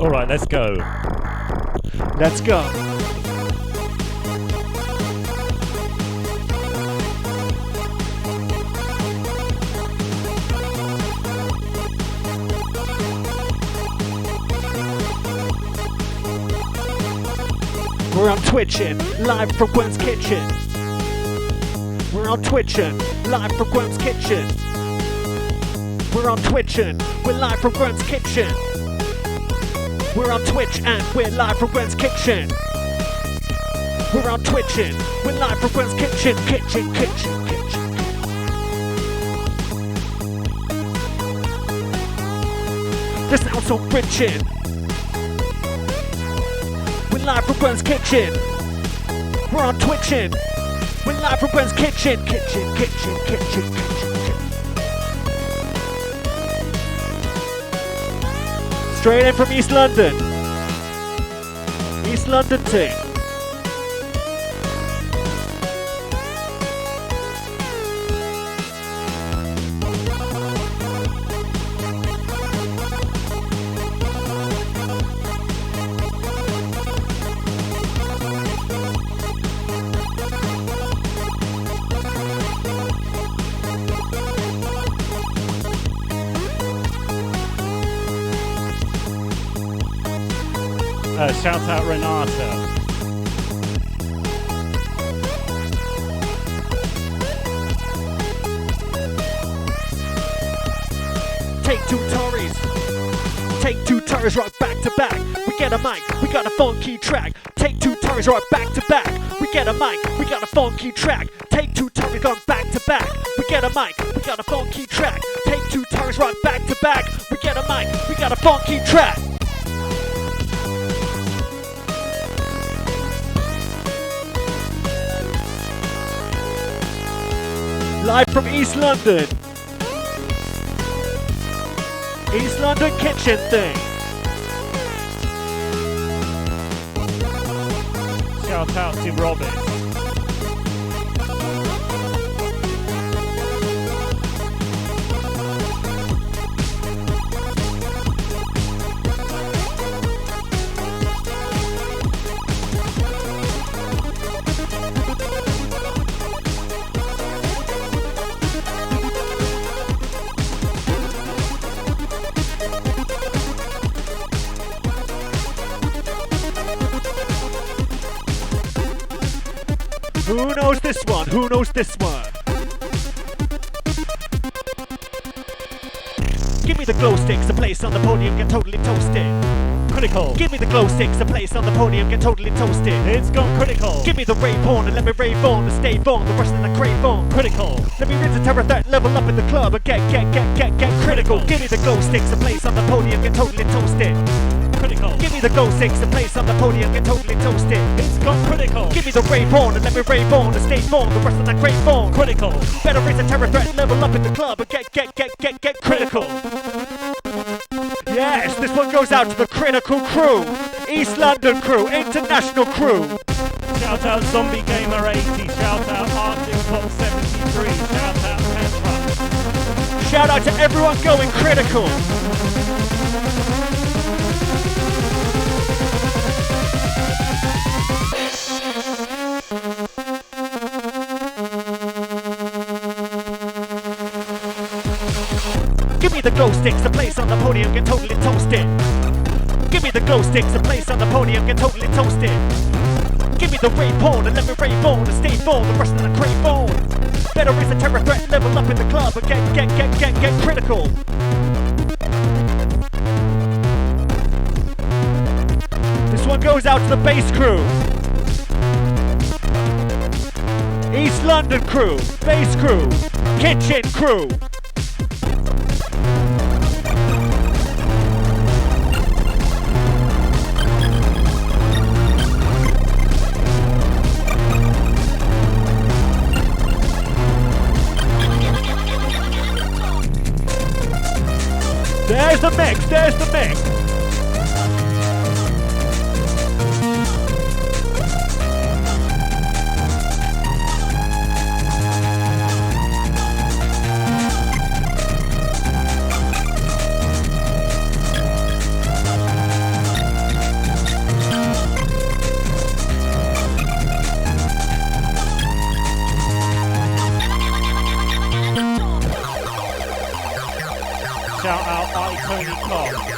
Alright, let's go. Let's go. We're on Twitching, live from gwEm's kitchen. We're on Twitching, live from gwEm's kitchen. We're on Twitching, we're live from gwEm's kitchen. We're on Twitch and we're live from gwEm's kitchen. We're on Twitching, we're live from gwEm's kitchen. Kitchen. The sound's so bridging. We're live from gwEm's kitchen. We're on Twitching. We're live from gwEm's kitchen. Kitchen. Straight in from East London. East London team. Shout out Renata. Take two Tories. Take two Tories right back to back. We get a mic, we got a funky track. Take two Tories right back to back. We get a mic, we got a funky track. Take two Tories gone back to back. We get a mic, we got a funky track. Take two Tories right back to back. We get a mic, we got a funky track. Live from East London. East London kitchen thing. Shout out to Robin. Who knows this one? Who knows this one? Give me the glow sticks, a place on the podium, get totally toasted. Critical. Give me the glow sticks, a place on the podium, get totally toasted. It's gone critical. Give me the rave on and let me rave on and stay on, the rest of the crave on. Critical. Let me rinse the terror that level up in the club and get critical. Give me the glow sticks, a place on the podium, get totally toasted. Critical. Give me the glow sticks, a place on the podium, get totally toasted. It's gone critical. Give me the rave on and let me rave on and stay on, the rest of the crave on. Critical. Better raise the terror threat level up in the club and get critical. Yes, this one goes out to the critical crew. East London crew, international crew. Shout out Zombie Gamer 80. Shout out Arctic Pop 73. Shout out Petra. Shout out to everyone going critical. Give me the glow sticks, a place on the podium, get totally toasted. Give me the glow sticks, a place on the podium, get totally toasted. Give me the rave on and let me rave on and stay on, the rest of the crave on. Better raise the terror threat level up in the club and get critical. This one goes out to the bass crew. East London crew, bass crew, kitchen crew. There's the mix, there's the mix. Shout out I Tony Cobb.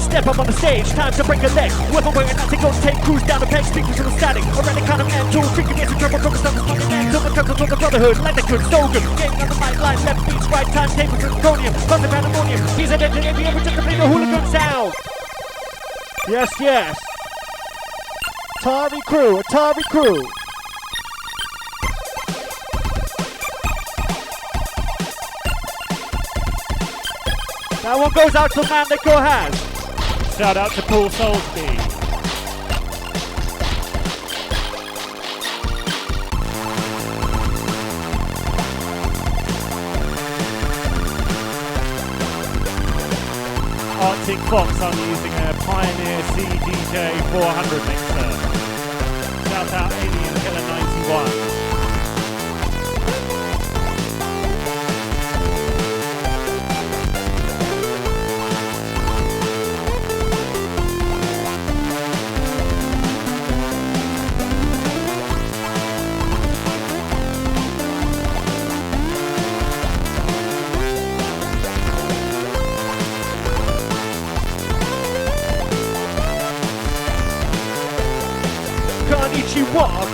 Step up on the stage, time to break a leg. Whether wearing nothing, go to take crews down the peg, speakers from the static. Already kind of end tools, drinking against the trouble, focus on the smoking end. Till the customs of the brotherhood, like the good slogan. Gaming on the mic line, left beats, right time, tables and draconium. Buzzing pandemonium, he's an engineer, we ever just to play the hooligan sound. Yes, yes. Atari crew, Atari crew. That one goes out to the man that go has. Shout out to Paul Soulsby. Arctic Fox, I'm using a Pioneer CDJ 400 mixer. Shout out Alien Killer 91.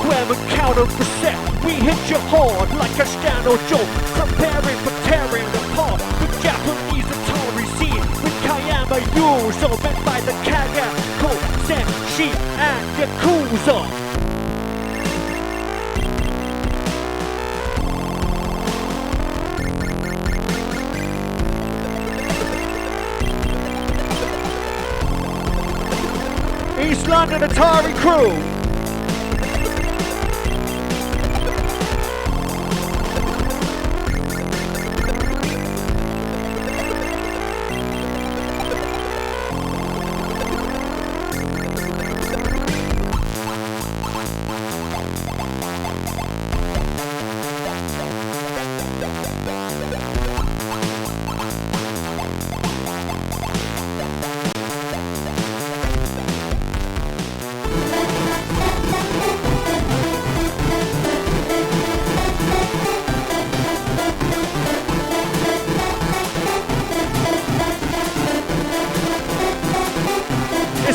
gwEm and counter for set. We hit you hard like a stand-up joke, preparing for tearing apart the Japanese Atari scene with Kayama Yuzo, met by the Kagako, Senshi and Yakuza. East London Atari crew.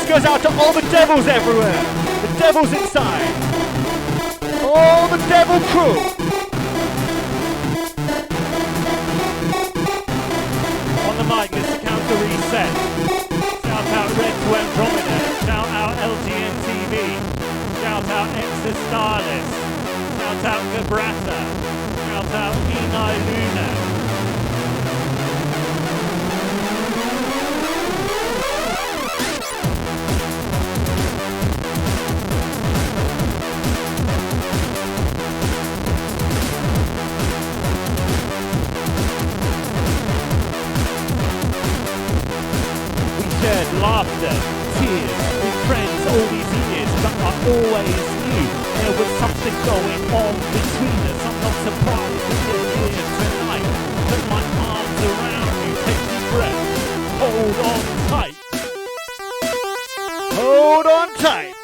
Goes out to all the devils everywhere. The devils inside. All the devil crew. On the mic, it's the counter reset. Shout out Red to Andromeda. Shout out LGN TV. Shout out Extra Starless. Shout out Gabrata. Shout out Enai Luna. Laughter, tears, with friends all these years, but I always knew there was something going on between us. I'm not surprised that you're here tonight. Put my arms around you, take a breath, hold on tight. Hold on tight.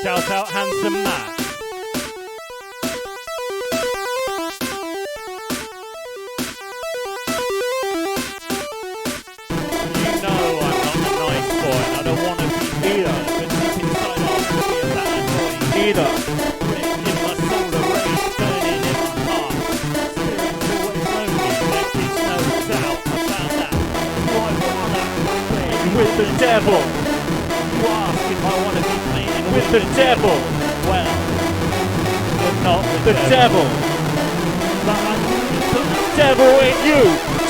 Shout out Handsome Matt. Either. Red in my soul, a rage burning in my heart. Spirit's always lonely, there is no doubt about that. Do I wanna play with the devil? You ask if I wanna be playing with the devil. I'm not the devil. But I put the Devil in you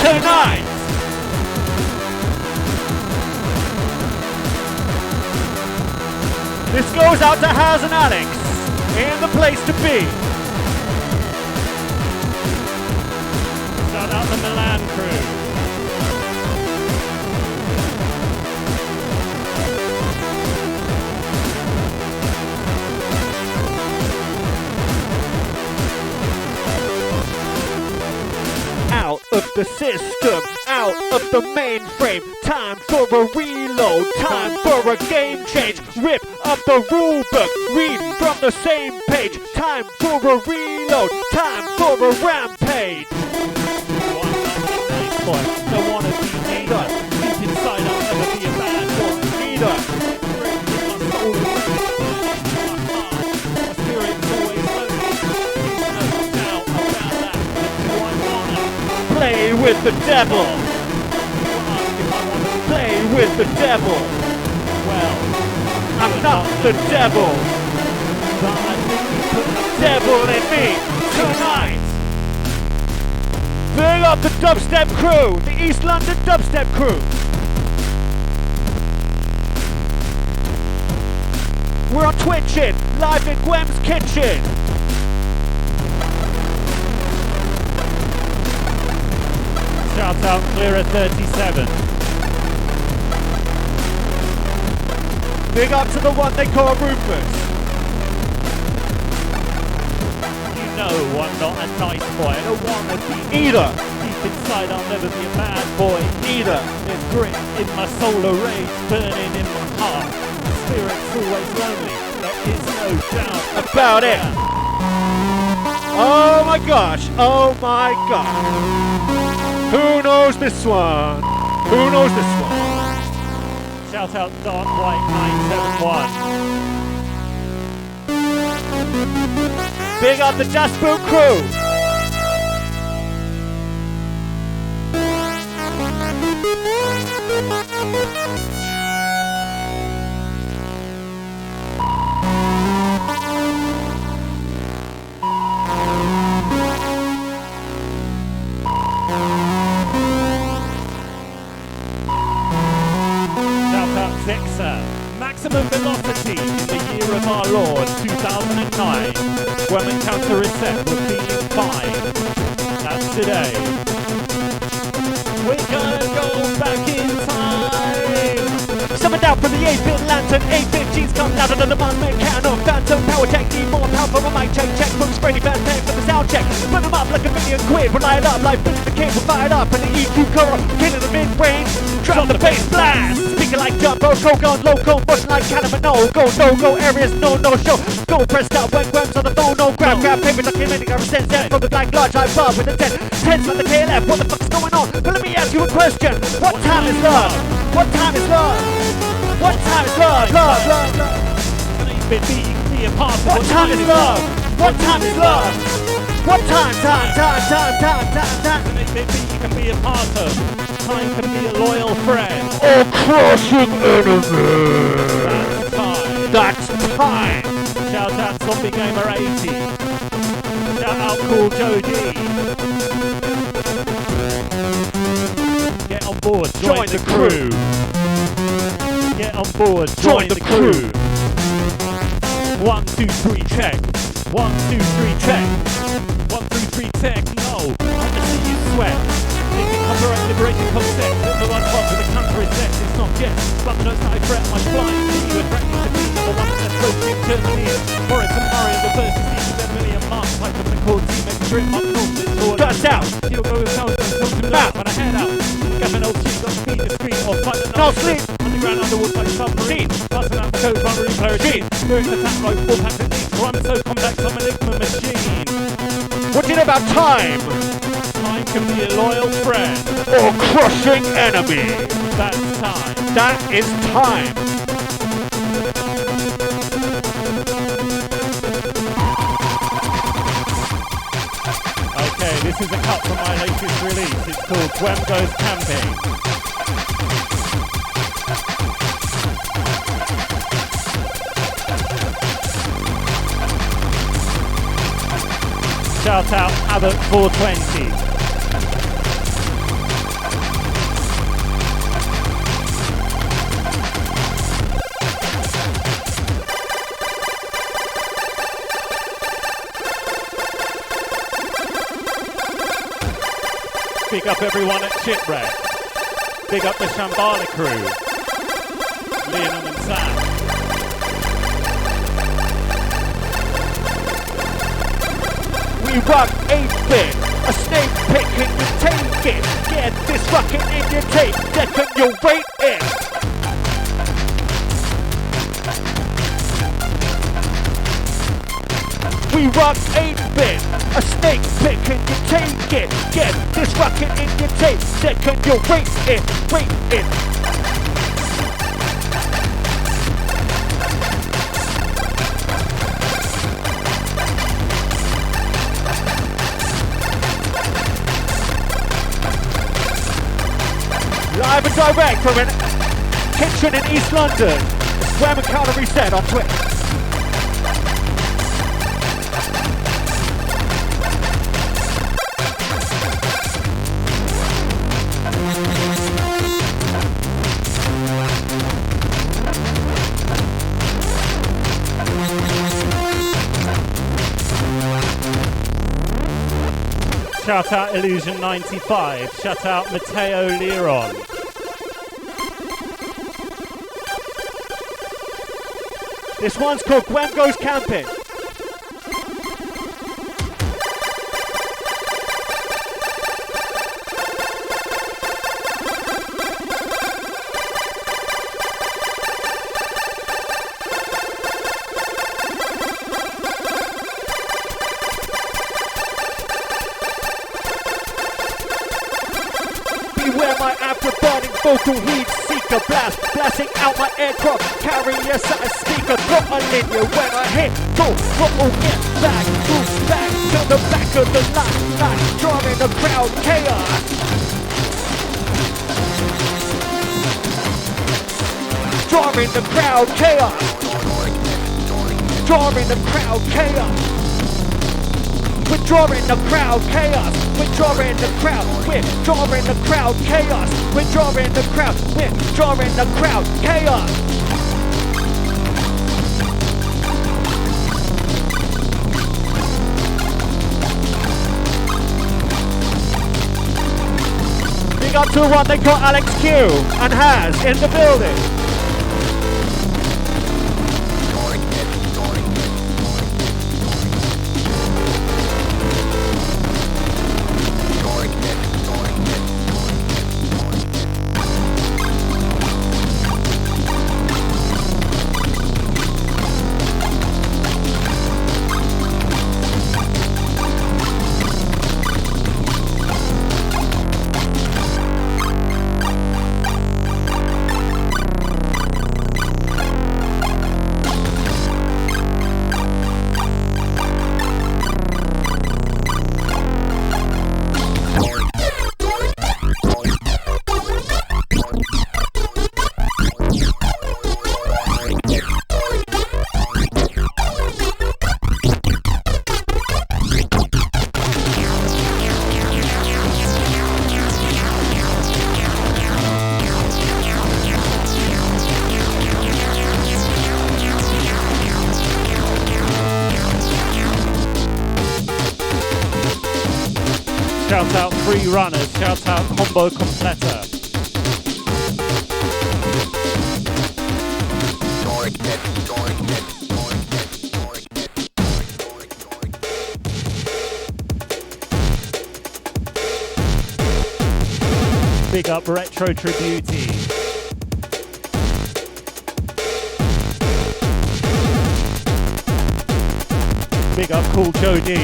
tonight. This goes out to Haz and Alex in the place to be. Shout out the Milan crew. Out of the system, out of the mainframe. Time for a reload, time for a game change. Rip up the rule book, read from the same page. Time for a reload, time for a rampage. Boy, don't wanna be neither. Deep inside, I'll never be a bad boy. Neither. My spirit's always lonely. No doubt about that. Do I wanna Play with the devil. Play with the devil. Well, I'm not the devil. but I think you put the Devil in me tonight. Big up the dubstep crew, the East London dubstep crew. We're on Twitching, live in gwEm's kitchen. shout out Clearer 37. Big up to the one they call Rufus. You know I'm not a nice boy. I don't want to be Either, deep inside. I'll never be a bad boy. either. There's grit in my soul, a rage burning in my heart. The spirit's always lonely. There is no doubt About it. Oh my gosh, oh my god. Who knows this one? Who knows this one? Shout out Dark White 971. Big up the Just Boot crew. Shout out Zexa. Maximum velocity in the year of our Lord 2009. gwEm Encounter is set with being 5. That's today. We're gonna go back in time. Summoned out from the 8-bit lantern, 8-bit jeans come louder than the one-man cannon. Phantom power tech, need more power from a mic check. Checkbooks ready, fast time for the sound check. Put them up like a million quid, we'll light up like Billy the Kid, we'll fire up. And the EQ cover, king of the mid-range, drop the bass blast. Speaking like Jumbo, choke on loco, motion like Canada, no-go areas, no-show. Go press stop when gwEm's on the phone, no grab paper, documenting our sense, from the black lodge, high bar with a 10. Tense on the KLF, what the fuck's going on? But let me ask you a question, what time is love? What time is love? What time is love? Love. Baby, you can be a part of What time is love? What time is love? What time? Baby, you can be a part of. Time can be a loyal friend. Or crushing enemy. That's time. That's time. Shout out Zombie Gamer 80. Shout out Cool Joe D. Get on board, join the crew. Get on board, join the crew. 1, 2, 3, check. 1, 2, 3, check. 1, 2, 3, check. No, I want to see you sweat. Thinking copyright liberated concept. That the one part of the counter is set. It's not yet. But the notes that I fret, my flying to you and threatening to be number one in the approaching Germany. Morris and Mario, the first is equal to million marks. Like the record team, make a trip up north. Guts out. He'll go with sound and come to mouth. When I head out, Gavin old cheek, got speed the street or fight the No sleep. Underground underwood like submarine. Passing out the code, primary clarity. Doing the attack like 4 packs of these. Rhyme so complex, I'm an enigma machine. What do you know about time? Time can be a loyal friend. Or crushing enemy. That's time. That is time. Okay, this is a cut from my latest release. It's called gwEm Goes Camping. Shout out Havoc 420. Big up everyone at Chipwreck. Big up the Shambhala crew. Leonard and Sam. We rock 8-bit, a snake pick and you take it. Get this rocket in your tape, deck and you rate it. We rock 8-bit, a snake pick and you take it. Get this rocket in your tape, deck and you rate it, rate it. Live and direct from an kitchen in East London. gwEm and Calorie Set on Twitch. Shout out Illusion 95. Shout out Matteo Liron. This one's called gwEm Goes Camping. Vocal heat seeker blast, blasting out my aircraft carrier size speaker, throttle in you when I hit, go, throttle, get back, move back to the back of the line, drawing the crowd chaos. Drawing the crowd chaos. Drawing the crowd chaos. We're drawing the crowd chaos. We're drawing the crowd. We're drawing the crowd chaos. We're drawing the crowd. We're drawing the crowd chaos. Big up to one they call Alex Q and Has in the building. Shout out Free Runners, shout out Combo Completer. Big up Retro Tributi. Big up Cool Joe D.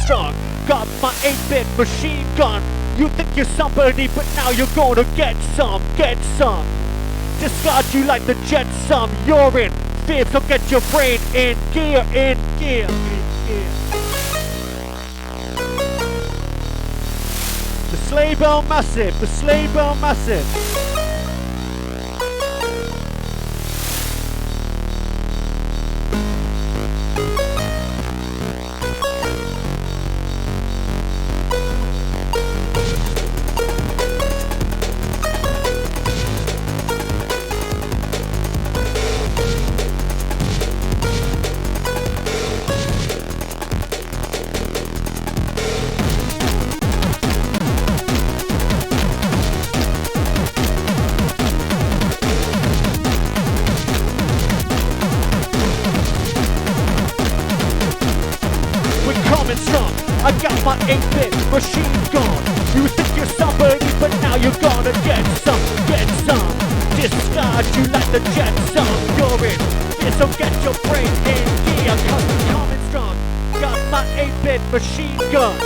Strong, got my 8-bit machine gun. You think you're somebody, but now you're gonna get some, discard you like the jet some. You're in fear, so get your brain in gear, in gear. The sleigh bell massive, the sleigh bell massive. machine gun. You think you're somebody, but now you're gonna get some. Discard you like the Jetson. You're in here, so get your brain in gear. Cause I'm coming strong. Got my 8-bit machine gun.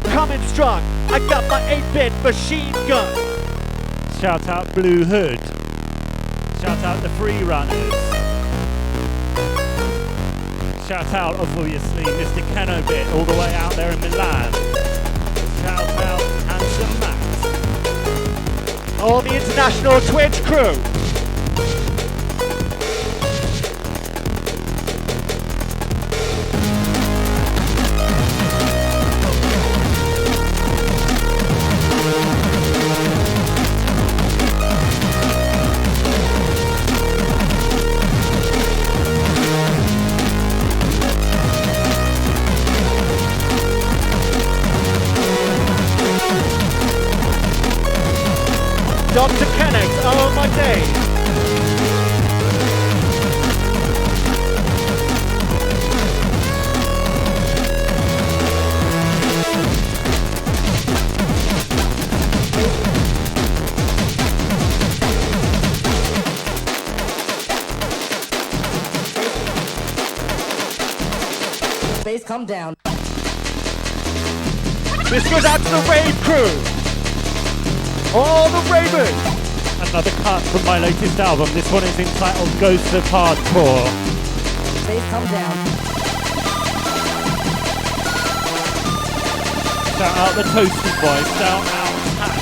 Coming strong. I got my 8-bit machine gun. Shout out Blue Hood. Shout out the Free Runners. Shout out, obviously, Mr. Kenobisboch all the way out there in Milan. Shout out Handsome Max. All the international Twitch crew. Dr. Kennex, oh my days. Space, come down. This goes out to the raid crew. All the ravens. Another cut from my latest album. This one is entitled Ghosts of Hardcore. Space, come down. Shout out the Toasty Boys. Shout out Pat.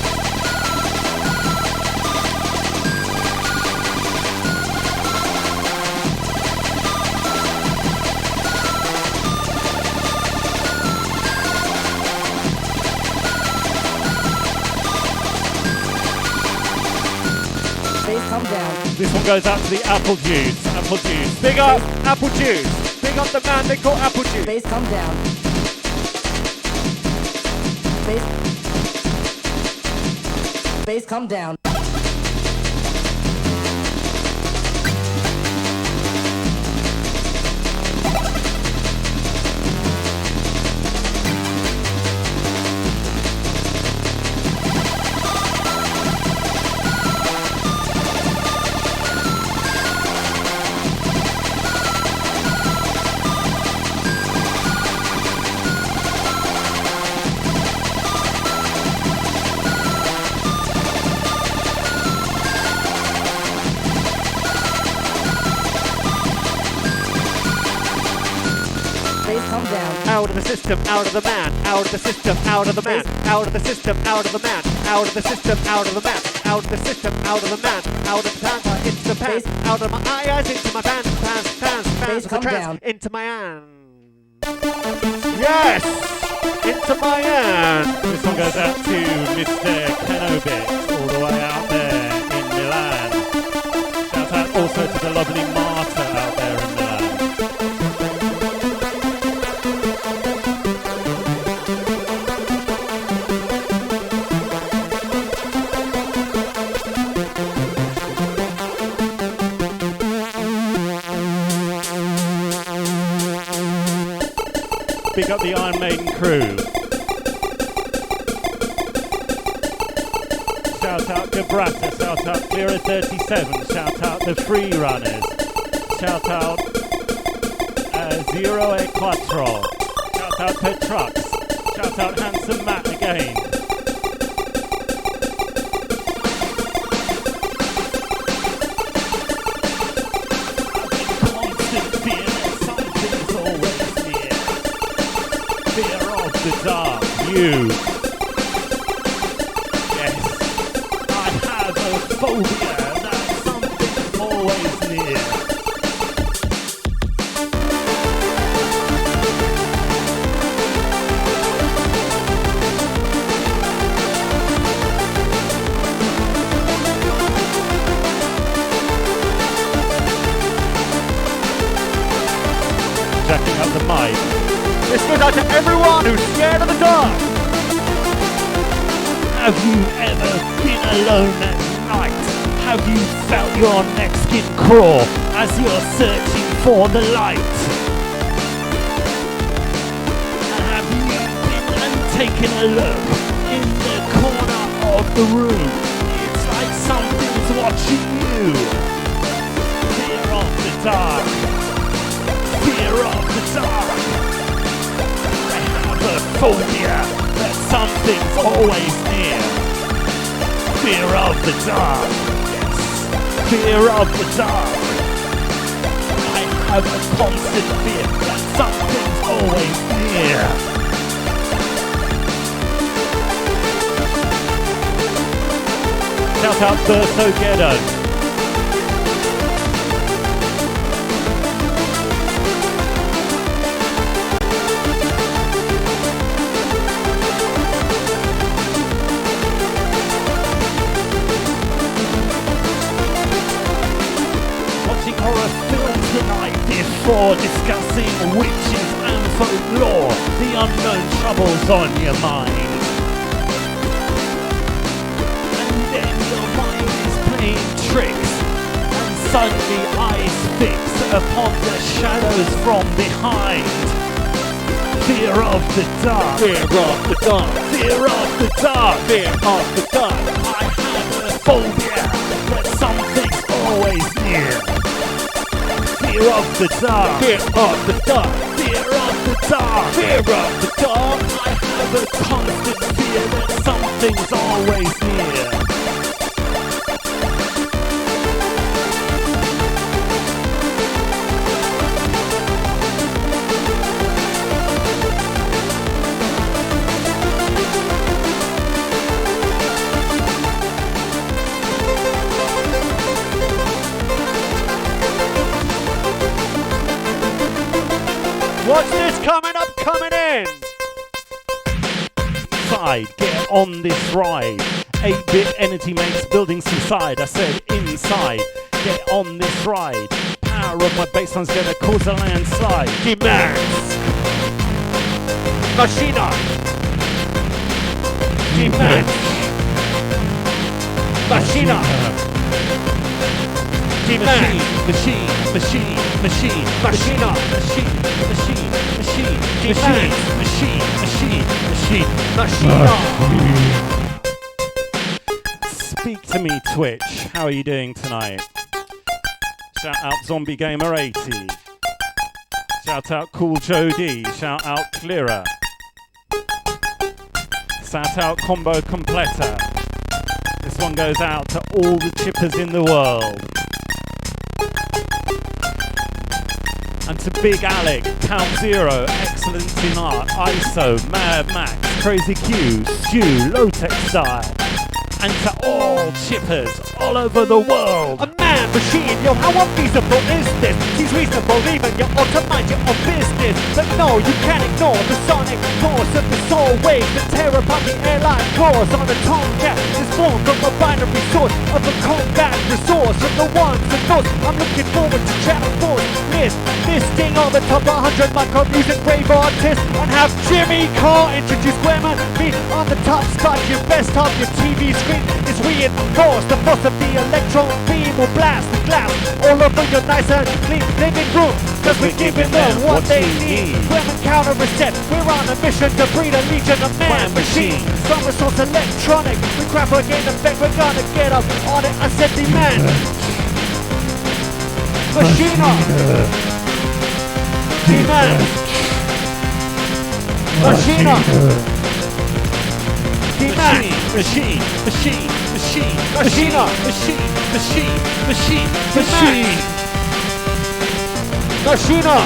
Come down. This one goes out to the Apple Juice. Apple Juice. Big up Apple Juice. Big up the man they call Apple Juice. Space, come down. Space, come down. Out of the system, out of the man, out of the system, out of the man, out of the system, out of the man, out of the system, out of the man, out of the system, out of the man, out of the pants, into the pants, out of my eyes, into my pants, come down. into my hand. Yes! Into my hand. This one goes out to Mr. Kenobisboch all the way out there in Milan. Shout out also to the lovely Marta out there in Milan. Big up the Iron Maiden crew. Shout out Gabrata, shout out Clearer 37, shout out the Free Runners, shout out Zero E Quattro, shout out Petrux, shout out Handsome Matt again. The dark, you. Yes, I have a phobia that something's always near. Jacking up the mic. This goes out to everyone who's scared of the dark. Have you ever been alone at night? Have you felt your neck skin crawl as you're searching for the light? taking a look in the corner of the room. It's like something's watching you. Fear of the dark. Fear of the dark. I have a phobia that something's always near. Fear of the dark. Yes. Fear of the dark. I have a constant fear that something's always near. Shout out Bertho Ghetto. Watching horror films tonight before discussing witches and folklore. The unknown troubles on your mind. Tricks, and suddenly eyes fix upon the shadows from behind. Fear of the dark. Fear of the dark. Fear of the dark. Fear of the dark. I have a phobia that something's always near. Fear of the dark. Fear of the dark. Fear of the dark. Fear of the dark. I have a constant fear that something's always near. What's this coming up, coming in? Inside, get on this ride. 8-bit energy makes buildings subside. I said inside, get on this ride. Power of my bassline's gonna cause a landslide. Demands. Machina. Demands. Machina. Demand. Machine, machine, machine, Machina. machine, machine, machine, Demand. machine, machine, machine, Machina. Speak to me, Twitch. How are you doing tonight? Shout out Zombie Gamer 80. Shout out Cool Joe D. Shout out Clearer. Shout out Combo Completa. This one goes out to all the chippers in the world. And to Big Alec, Count Zero, Excellence in Art, ISO, Mad Max, Crazy Q, Stu, Low-Tech Style. And to all chippers all over the world. A man machine, yo, how unfeasible is this? Seems reasonable, even you ought to mind your own business. But no, you can't ignore the sonic force of the soul wave. The terror upon the airline course on a tomcat is formed from a binary source of a combat resource from the ones and those. I'm looking forward to Channel 4's list, listing all the top 100 micro music rave artists, and have Jimmy Carr introduce gwEm and me on the top spot. Your best of your TV screen is reinforced. The force of the electron beam will blast the glass all over your nice and clean living room, cause we're giving them what they need. gwEm and counter reset, we're on a mission to breed a legion of man machines. Some resource electronic, we crap again effect, we're gonna get up on it. I said demand. Machina. Demand. Machina. Demand. Machine, machine, machine, Machina. machine, machine, machine, machine. Machina.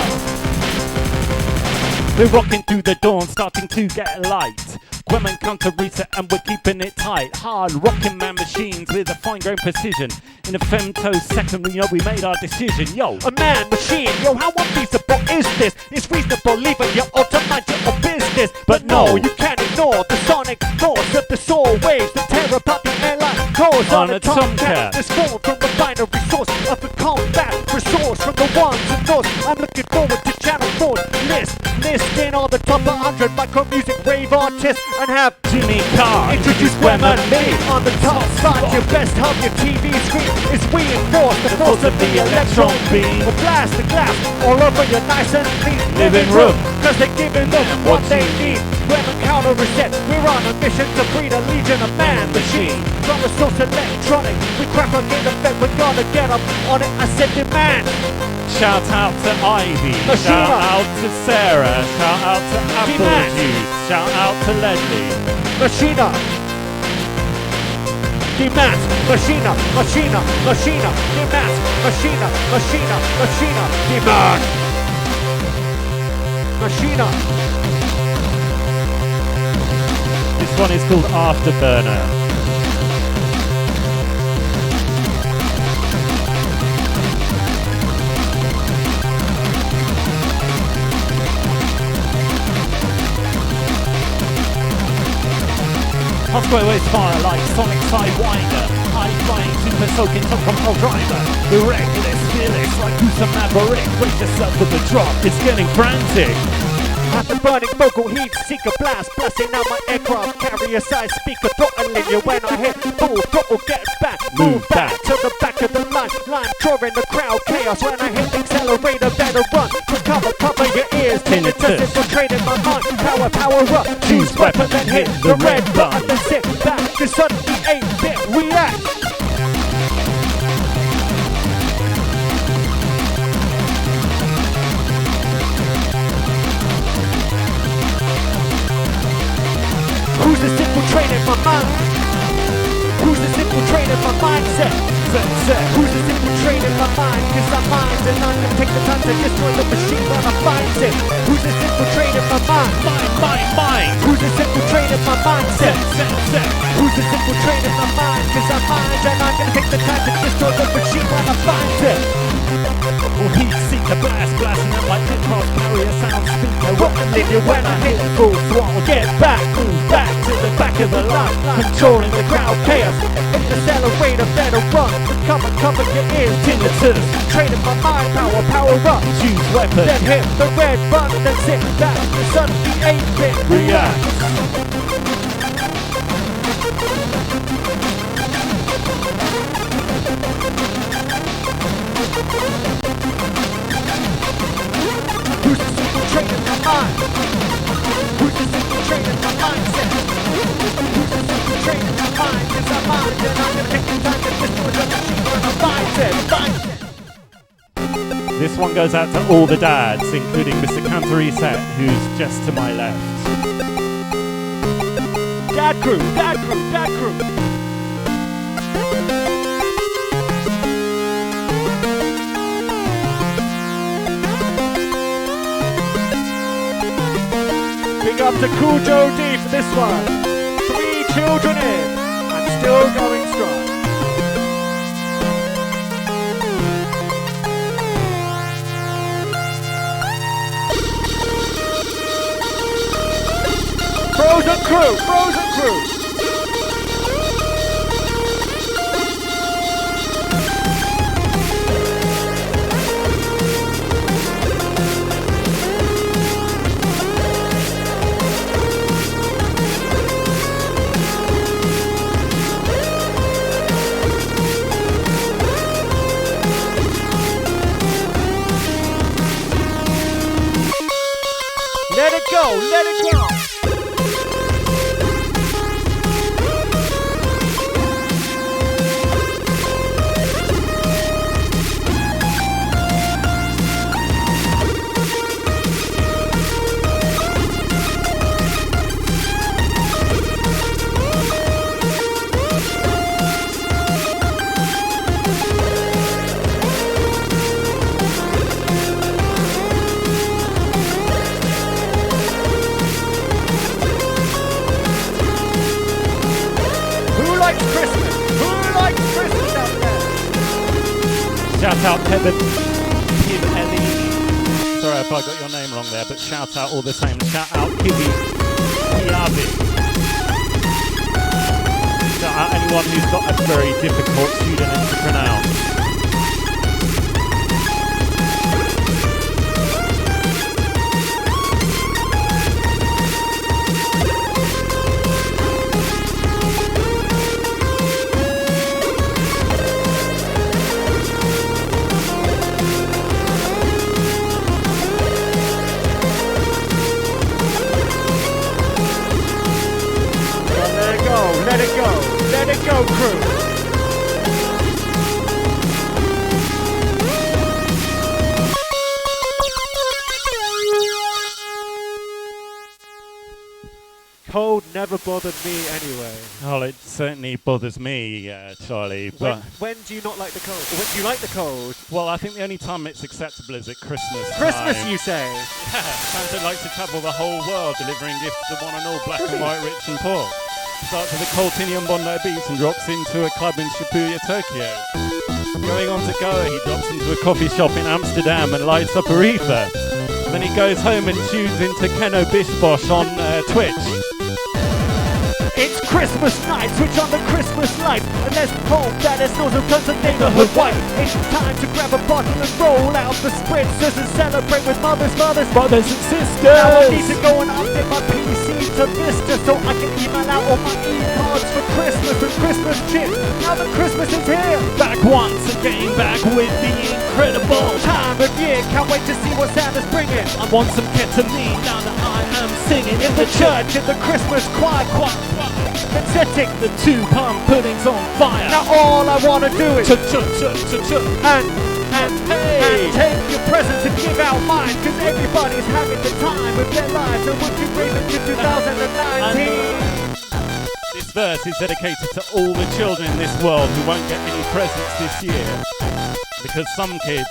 We're rocking through the dawn, starting to get light. gwEm and counter reset, and we're keeping it tight. Hard rocking man machines with a fine grained precision. In a femtosecond, we know we made our decision. Yo, A man machine, yo, how unfeasible is this? It's reasonable, leaving your automatic your business. But no, you can't ignore the sonic force of the soul waves. The terror pop the airline cause on a tomcat. This form from the binary source of a combat resource from the ones and those. I'm looking forward to Channel 4's list, listing all the top 100 micro music rave artists, and have Jimmy Carr introduce gwEm and me on the top spot. Your best of your TV screen is reinforced. The force of the electron beam will blast the glass all over your nice and clean living room, cause they're giving them what they need. gwEm and auto reset. We're on a mission to breed a legion of man machines. From the source electronic, we crack our game effect. We're gonna get up on it. I said demand. Shout out to Ivy, shout out to Sarah, shout out to Apple Juice, shout out to Leslie. Machina. Demands. Machina. Machina. Machina. Demands. Machina. Machina. Machina. Demand. Machina. This one is called Afterburner. Hot waves fire like Sonic Sidewinder. High flying super soaking top control driver. The reckless, fearless like who's a maverick. Brace yourself with the drop, it's getting frantic. After burning vocal heat, seek a blast, blasting out my aircraft carrier size speaker, throttling you when I hit full throttle, get back, move back to the back of the line, drawing the crowd chaos when I hit the accelerator, better run, cover your ears, tinnitus infiltrating my mind, power up, choose weapon then hit the red button, then sit back, the suddenly 8-bit react. Who's this infiltrating my mind? Who's this infiltrating my mindset? Who's this infiltrating my mind? Cause I'm mind and I'm gonna take the time to destroy the machine when I find it. Who's this infiltrating my mind? Mine. Who's this infiltrating my mindset? Who's this infiltrating my mind? Cause I'm mind and I'm gonna take the time to destroy the machine when I find it. Well, heat seeker blasting out like hip-hop carrier sound speaker. Rolling you when I hit full throttle, get back, move back to the back of the line, controlling the crowd chaos. Hit the accelerator, better run, cover your ears, tinnitus, training my mind, power up, choose weapon, then hit the red button, then sit back, the suddenly 8-bit react. Who's this infiltrating my mind? Who's this infiltrating my mindset? Who's this infiltrating my mind? Cause I'm mind and I'm gonna take the time to destroy the machine when I find it. This one goes out to all the dads, including Mr. Cantorisette, who's just to my left. Dad crew. Big up to Cool Joe D for this one. 3 children in, and still going strong. Frozen crew. Let it go. Shout out Pim Ellie. Sorry if I got your name wrong there, but shout out all the same. Shout out Kibby Kiabi. Shout out anyone who's got a very difficult pseudonym to pronounce. Let it go, crew. Cold never bothered me anyway. Well, it certainly bothers me, Charlie. But when do you not like the cold? When do you like the cold? Well, I think the only time it's acceptable is at Christmas. Christmas, time. you say? Yeah, Santa likes to travel the whole world, delivering gifts to one and all, black and white, rich and poor. Starts with a Coltinian Bondi beats and drops into a club in Shibuya, Tokyo. Going on to Goa, he drops into a coffee shop in Amsterdam and lights up a ether. Then he goes home and tunes into Kenobisboch on Twitch. It's Christmas night, switch on the Christmas light, and let's hope that it's not turns the neighborhood white. It's time to grab a bottle and roll out the spritzers and celebrate with mothers and sisters. Now I need to go and update my PC to Vista so I can email out all my e-cards for Christmas with Christmas chips. Now that Christmas is here, Back once again, back with the incredible time of year, can't wait to see what Santa's bringing. I want some ketamine now that I am singing In the church, in the Christmas choir, and setting the 2 palm puddings on fire. Now all I wanna do is and hey, take your presents and give out mine, cause everybody's having the time of their lives, and would you bring them to 2019? This verse is dedicated to all the children in this world who won't get any presents this year. Because some kids,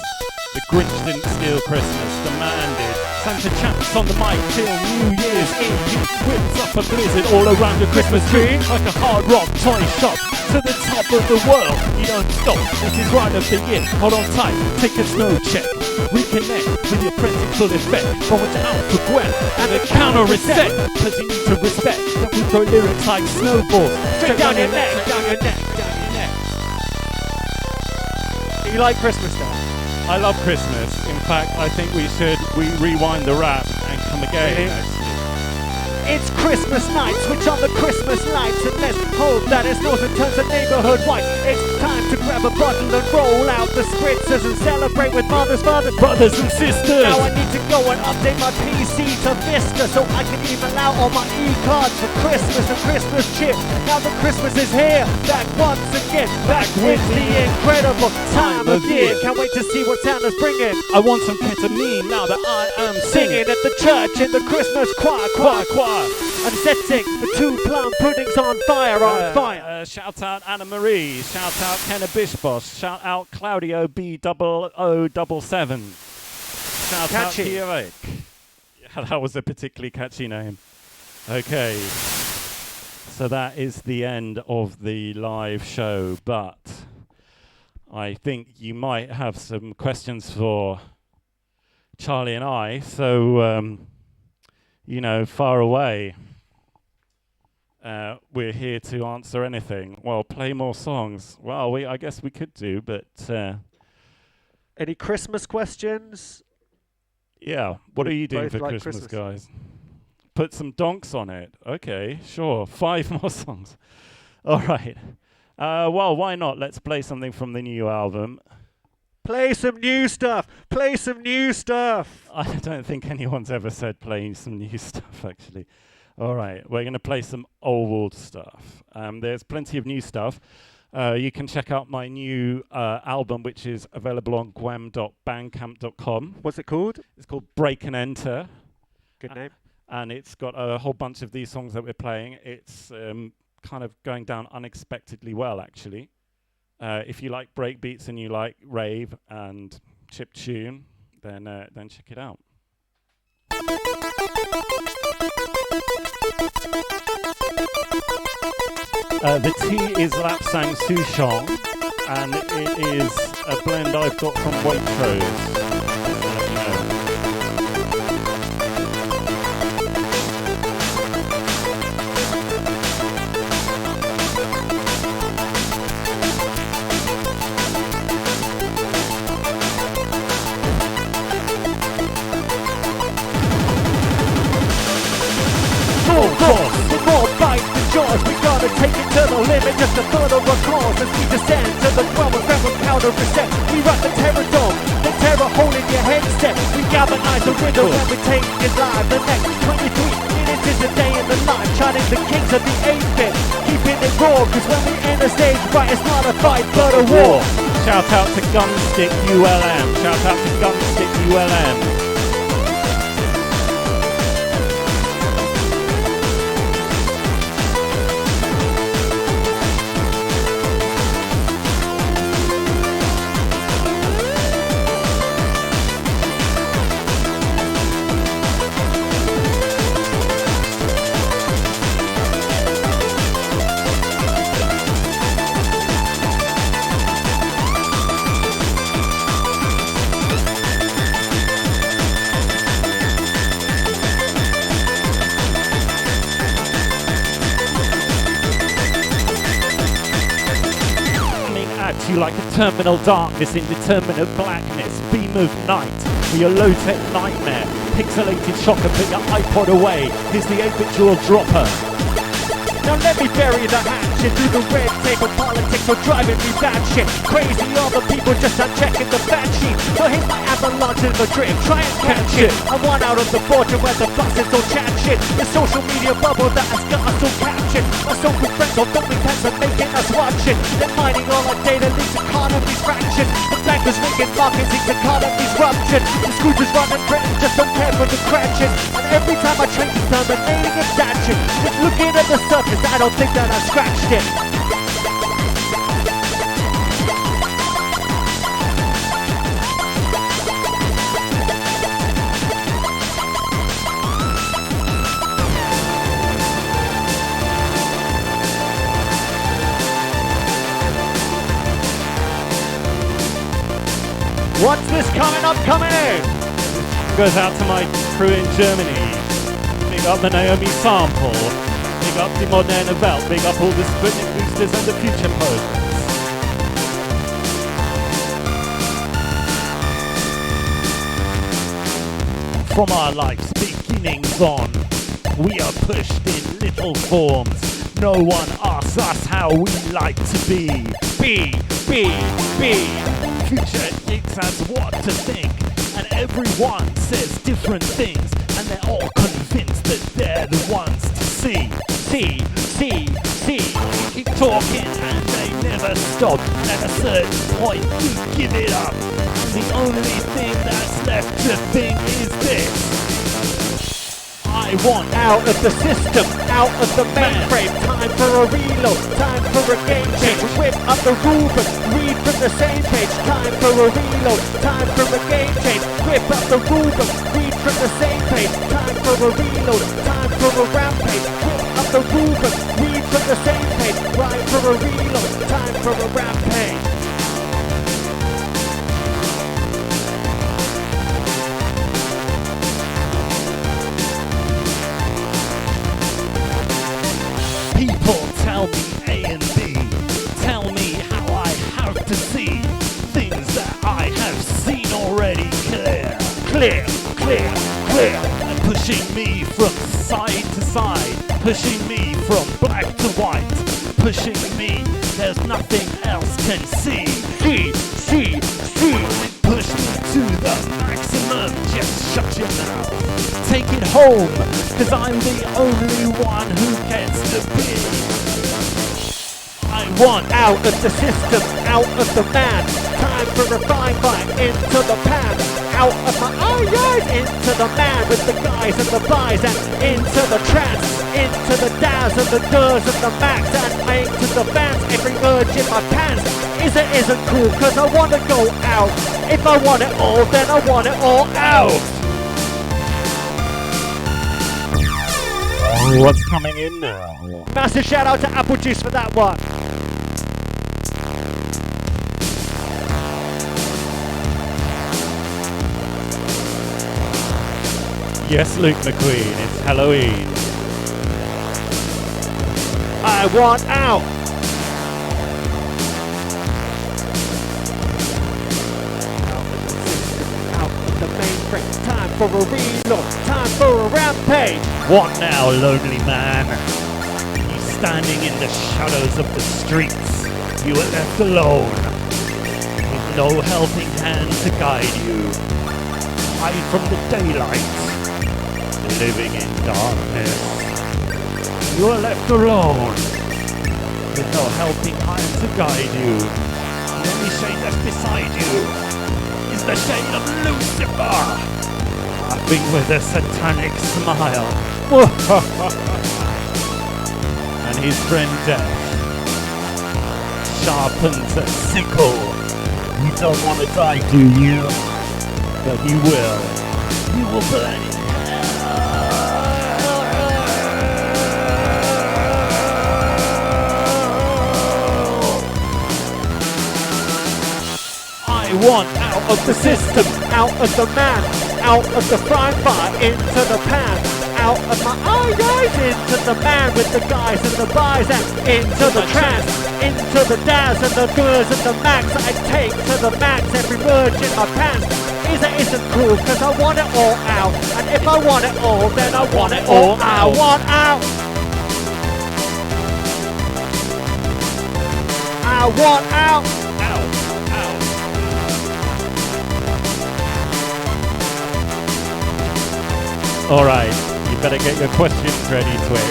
the Grinch didn't steal Christmas, the man did. Santa champs on the mic till New Year's Eve. He whips up a blizzard all around your Christmas tree, like a hard rock toy shop to the top of the world. You don't stop, this is right of the year. Hold on tight, take a snow check. Reconnect with your friends in full effect. But watch out for gwEm and the counter reset. Cause you need to respect that we throw lyrics like snowballs Straight down your neck, down your neck. Do you like Christmas though? I love Christmas. In fact, I think we should rewind the rap and come again. Actually. It's Christmas night, switch on the Christmas lights, and let's hope that it's not and turns the neighborhood white. It's time to grab a bottle and roll out the spritzers and celebrate with mothers and sisters. Now I need to go and update my PC to Vista so I can email out all my e-cards for Christmas and Christmas chips. Now that Christmas is here, back once again, back with the incredible time of year. Can't wait to see what Santa's bringing. I want some ketamine now that I am Singing at the church in the Christmas choir. And setting the 2 plum puddings on fire, shout out Anna Marie, shout out Kenobisboch, shout out Claudio B0077. Shout out Kierik. Yeah, that was a particularly catchy name. Okay, so that is the end of the live show, but I think you might have some questions for Charlie and I, so far away. We're here to answer anything. Well, play more songs. Well, I guess we could do, but... Any Christmas questions? Yeah. What are you doing for Christmas, guys? Put some donks on it. Okay, sure. 5 more songs. All right. Well, why not? Let's play something from the new album. Play some new stuff. Play some new stuff. I don't think anyone's ever said playing some new stuff, actually. All right, we're going to play some old stuff. There's plenty of new stuff. You can check out my new album, which is available on gwEm.bandcamp.com. What's it called? It's called Break and Enter. Good name. And it's got a whole bunch of these songs that we're playing. It's kind of going down unexpectedly well, actually. If you like breakbeats and you like rave and chiptune, then check it out. The tea is Lapsang Souchong, and it is a blend I've got from Waitrose. We gotta take it to the limit just to further our cause as we descend to the realm of counter reset. We rock the terror dome, the terror hole in your headset. We galvanize the rhythm and we take it live. The next 23 minutes is a day in the life, charting the kings of the 8-bit, keeping it raw, cause when we the stage right, it's not a fight but a war. Shout out to Gunstick ULM. Shout out to Gunstick ULM. You like a terminal darkness, indeterminate blackness, beam of night, for your low-tech nightmare, pixelated shocker, put your iPod away, here's the 8-bit jewel dropper. Now let me bury the hatchet through the red tape of politics for driving me batshit. Crazy, all the people just unchecking the fact sheet. So hit my avalanche in the drip, try and catch it. I want out of the fortune where the buses don't chat shit. The social media bubble that has got us so captured. My social friends don't think we tends to making us watch it. They're mining all our data, leads economy's fraction. The bankers making markets, these economy's ruptured. The Scrooges running Britain just don't care for the crashes. And every time I train exterminating and dashing, just looking at the surface, I don't think that I scratched it. What's this coming up, coming in? Goes out to my crew in Germany. Big up the Naomi sample. Big up the Moderne Welt, big up all the Sputnik boosters and the future posers. From our life's beginnings on, we are pushed in little forms. No one asks us how we like to be. Be. Future dictates us what to think, and everyone says different things, and they're all convinced that they're the ones to see. We keep talking and they never stop. At a certain point, we give it up. The only thing that's left to think is this. I want out of the system, out of the mainframe. Time for a reload, time for a game change. Whip up the rubric, read from the same page. Time for a reload, time for a game change. Whip up the rubric, read from the same page. Time for a reload, time for a rampage. Whip up the rubric, read from the same page. Time for a reload, time for a rampage. People tell me A and B, tell me how I have to see things that I have seen already clear, and pushing me from side to side, pushing me from black to white, pushing me, there's nothing else can see, push me to the maximum, just shut your mouth, take it home, cause I'm the only one who gets to be. I want out of the system, out of the man. Time for a fine into the pan. Out of my eyes, into the man with the guys and the buys, and into the trance, into the dads and the does and the max, and into the bands. Every urge in my pants isn't cool, cause I wanna go out. If I want it all, then I want it all out. What's coming in now? Massive shout out to Apple Juice for that one. Yes, Luke McQueen, it's Halloween. I want out. Out of the mainframe. Time for a reload. Time for a rampage. What now, lonely man? You standing in the shadows of the streets. You are left alone, with no helping hand to guide you. Hide from the daylight, living in darkness. You are left alone, with no helping hand to guide you. The only shade that's beside you is the shade of Lucifer, laughing with a satanic smile. And his friend Death sharpens a sickle. You don't want to die, do you? But you will. You will burn in I want out of the system, out of the man, out of the frying pan, into the pan, out of my eyes, into the man with the guys and the buys, and into the trance, into the daz and the goods and the max. I take to the max every merge in my pants. Is it isn't cool, cause I want it all out, and if I want it all, then I want it all out. I want out. I want out. Alright, you better get your questions ready, Twitch.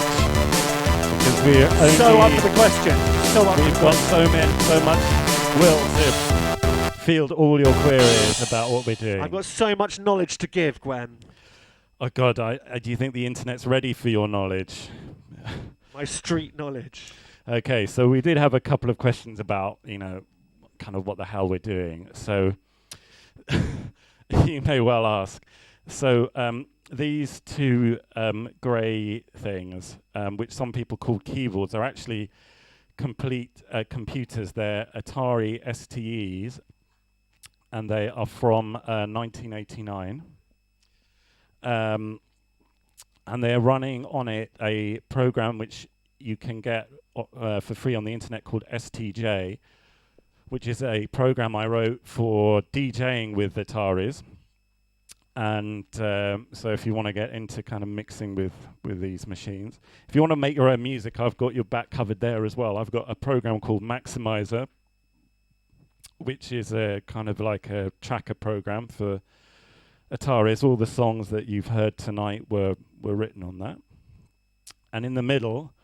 Because we're only... So up for the question. We've got so much will to field all your queries about what we're doing. I've got so much knowledge to give, gwEm. Oh God, do you think the internet's ready for your knowledge? My street knowledge. Okay, so we did have a couple of questions about, kind of what the hell we're doing. So you may well ask. So these two grey things, which some people call keyboards, are actually complete computers. They're Atari STEs, and they are from 1989. And they're running on it a program which you can get for free on the internet called STJ, which is a program I wrote for DJing with Ataris. And so if you want to get into kind of mixing with these machines, if you want to make your own music, I've got your back covered there as well. I've got a program called Maximizer, which is a kind of like a tracker program for Ataris. All the songs that you've heard tonight were written on that. And in the middle,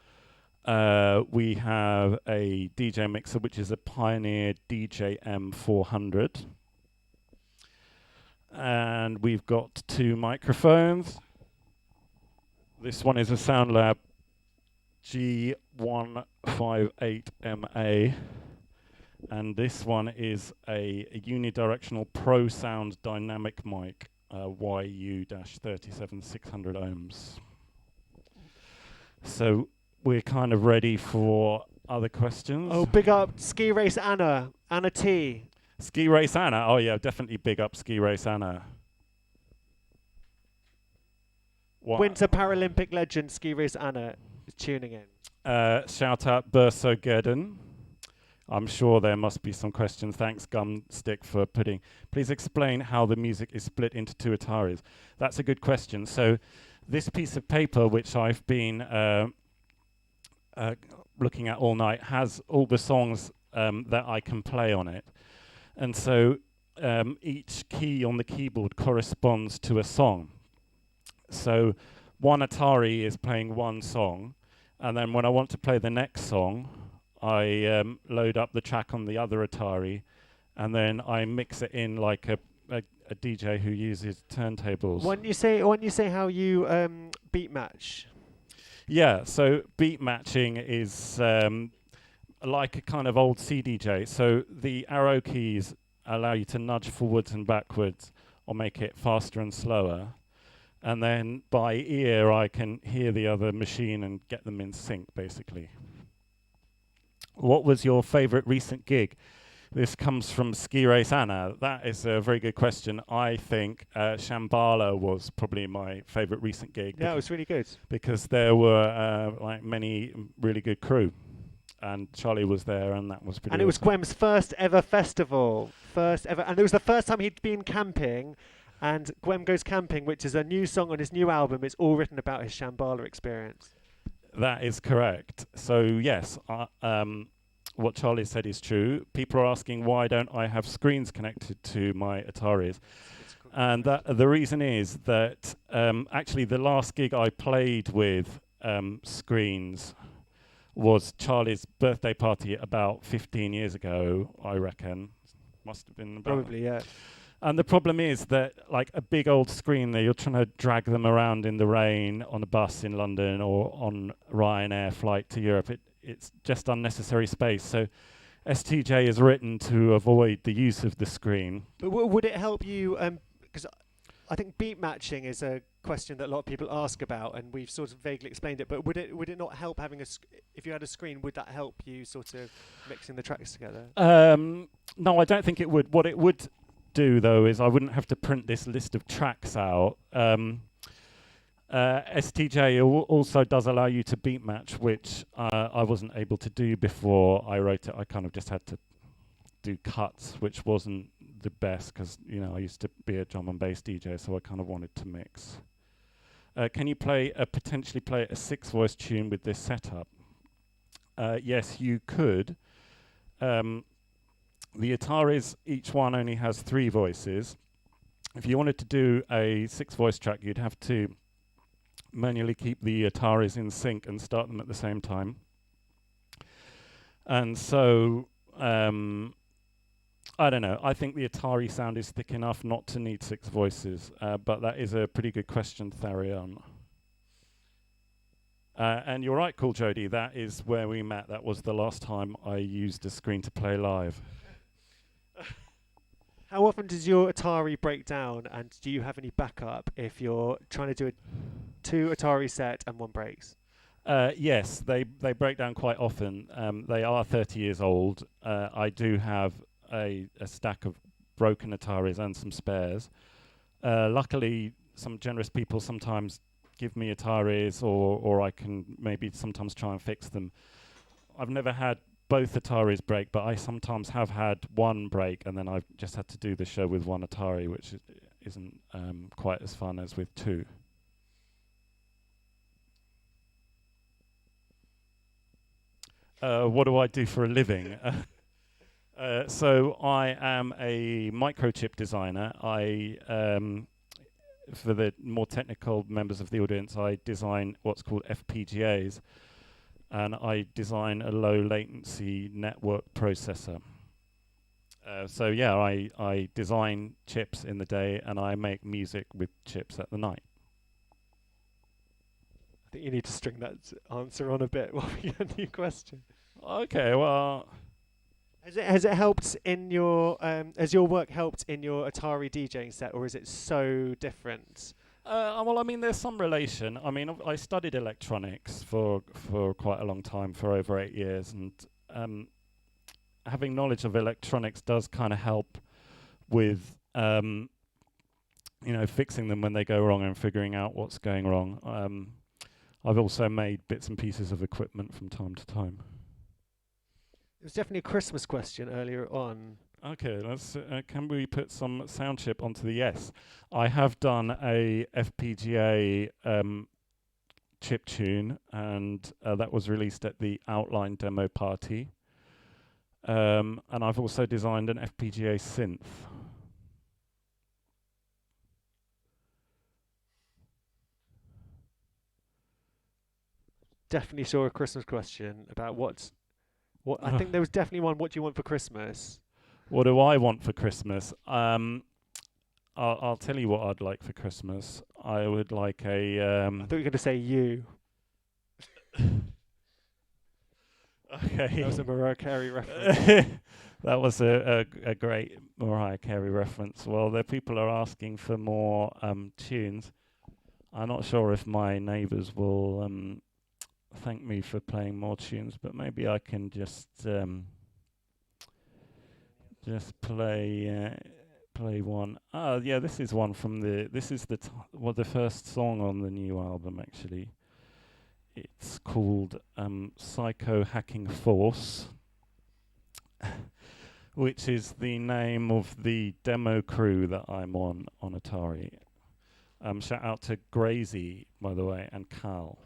we have a DJ mixer, which is a Pioneer gwEm 400. And we've got two microphones. This one is a SoundLab G158MA, and this one is a unidirectional Pro Sound dynamic mic, YU-37600 ohms. So we're kind of ready for other questions. Oh, big up Ski Race Anna T. Ski Race Anna. Oh yeah, definitely big up Ski Race Anna. Winter Paralympic legend Ski Race Anna is tuning in. Shout out Burso Gedden. I'm sure there must be some questions. Thanks Gumstick for putting. Please explain how the music is split into two Ataris. That's a good question. So this piece of paper, which I've been looking at all night, has all the songs that I can play on it. And so each key on the keyboard corresponds to a song. So one Atari is playing one song, and then when I want to play the next song, I load up the track on the other Atari, and then I mix it in like a DJ who uses turntables. When you say how you beat match. Yeah, so beat matching is like a kind of old CDJ. So the arrow keys allow you to nudge forwards and backwards or make it faster and slower. And then by ear, I can hear the other machine and get them in sync, basically. What was your favorite recent gig? This comes from Ski Race Anna. That is a very good question. I think Shambhala was probably my favorite recent gig. Yeah, it was really good. Because there were like many really good crew. And Charlie was there, and that was pretty. And it was gwEm's first ever festival. And it was the first time he'd been camping. And gwEm Goes Camping, which is a new song on his new album. It's all written about his Shambhala experience. That is correct. So yes, what Charlie said is true. People are asking why don't I have screens connected to my Ataris, and the reason is that actually the last gig I played with screens was Charlie's birthday party about 15 years ago, I reckon. Must have been about. Probably, yeah. And the problem is that, like, a big old screen there, you're trying to drag them around in the rain on a bus in London or on Ryanair flight to Europe. It's just unnecessary space. So STJ is written to avoid the use of the screen. But would it help you, because I think beat matching is a question that a lot of people ask about, and we've sort of vaguely explained it, but would it not help having if you had a screen, would that help you sort of mixing the tracks together? No, I don't think it would. What it would do, though, is I wouldn't have to print this list of tracks out. STJ also does allow you to beat match, which I wasn't able to do before I wrote it. I kind of just had to do cuts, which wasn't the best because, you know, I used to be a drum and bass DJ, so I kind of wanted to mix. Can you potentially play a 6-voice tune with this setup? Yes, you could. The Ataris, each one only has 3 voices. If you wanted to do a 6-voice track, you'd have to manually keep the Ataris in sync and start them at the same time. And so, I don't know. I think the Atari sound is thick enough not to need 6 voices, but that is a pretty good question, Tharion. And you're right, Cool Jody, that is where we met. That was the last time I used a screen to play live. How often does your Atari break down, and do you have any backup if you're trying to do a 2 Atari set and one breaks? Yes, they break down quite often. They are 30 years old. I do have a stack of broken Ataris and some spares. Luckily, some generous people sometimes give me Ataris, or I can maybe sometimes try and fix them. I've never had both Ataris break, but I sometimes have had one break, and then I've just had to do the show with one Atari, which isn't quite as fun as with 2. What do I do for a living? So I am a microchip designer. For the more technical members of the audience, I design what's called FPGAs, and I design a low latency network processor. So yeah, I design chips in the day, and I make music with chips at the night. I think you need to string that answer on a bit while we get a new question. Okay, well, has it helped in your has your work helped in your Atari DJing set, or is it so different? Well, I mean, there's some relation. I mean, I studied electronics for quite a long time, for over 8 years, and having knowledge of electronics does kind of help with fixing them when they go wrong and figuring out what's going wrong. I've also made bits and pieces of equipment from time to time. It was definitely a Christmas question earlier on. Okay, let's. Can we put some sound chip onto the yes? I have done a FPGA chip tune, and that was released at the Outline demo party. And I've also designed an FPGA synth. Definitely saw a Christmas question about what I think there was definitely one. What do you want for Christmas? What do I want for Christmas? I'll tell you what I'd like for Christmas. I would like a. I thought you were going to say you. Okay. That was a Mariah Carey reference. That was a great Mariah Carey reference. Well, the people are asking for more tunes. I'm not sure if my neighbours will thank me for playing more tunes, but maybe I can just play one. Oh yeah, this is one from the first song on the new album actually. It's called Psycho Hacking Force, which is the name of the demo crew that I'm on Atari. Shout out to Grazy, by the way, and Cal.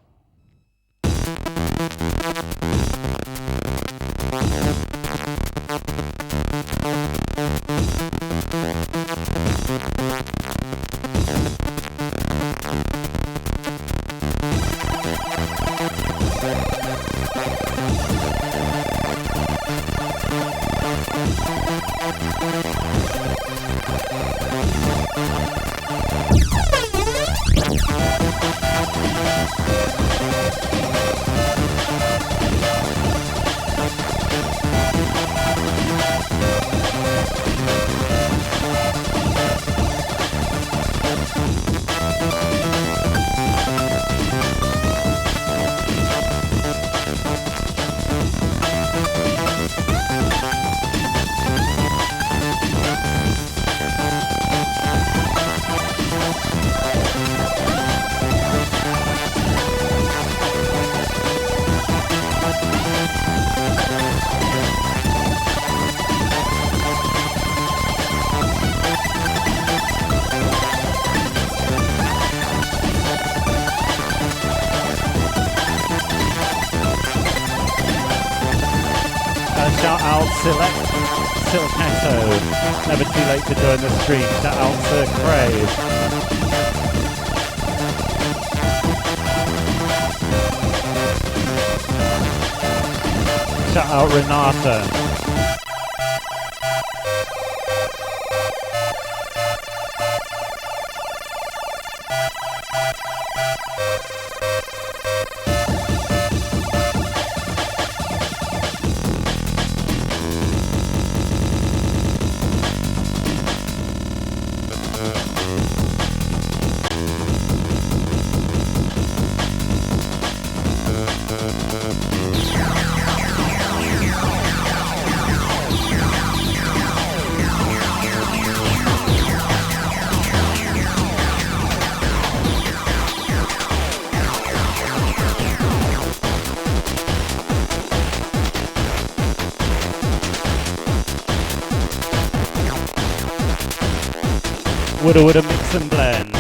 Shout out Silketo. Never too late to join the stream. Shout out Sir Crave. Shout out Renata. Woulda mix and blend.